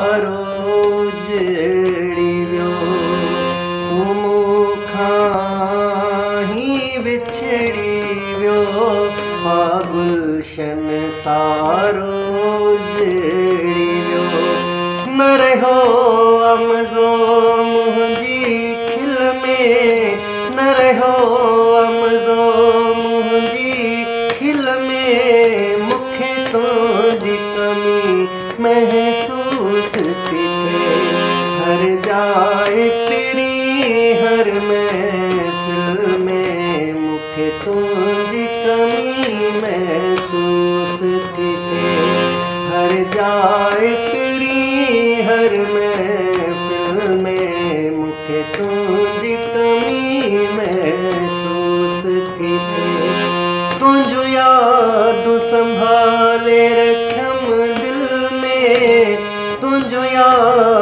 रोजड़ी वियो तूं मूंखां ही विछड़ी वियो गुलशन सारो जड़ी वियो न रहियो अमज़ो मुंहिंजी खिल में न रहियो अमज़ो मुंहिंजी खिल में मूंखे तुंहिंजी कमी महसूस थी थिए हर जाइ पिरी हर महफ़िल में मूंखे तुंहिंजी कमी महसूस थी थिए हर जाइ पिरी हर महफ़िल में मूंखे तुंहिंजी कमी महसूस थी थिए तुंहिंजूं यादूं संभाले रखियमि दिल में तुंहिंजूं यादूं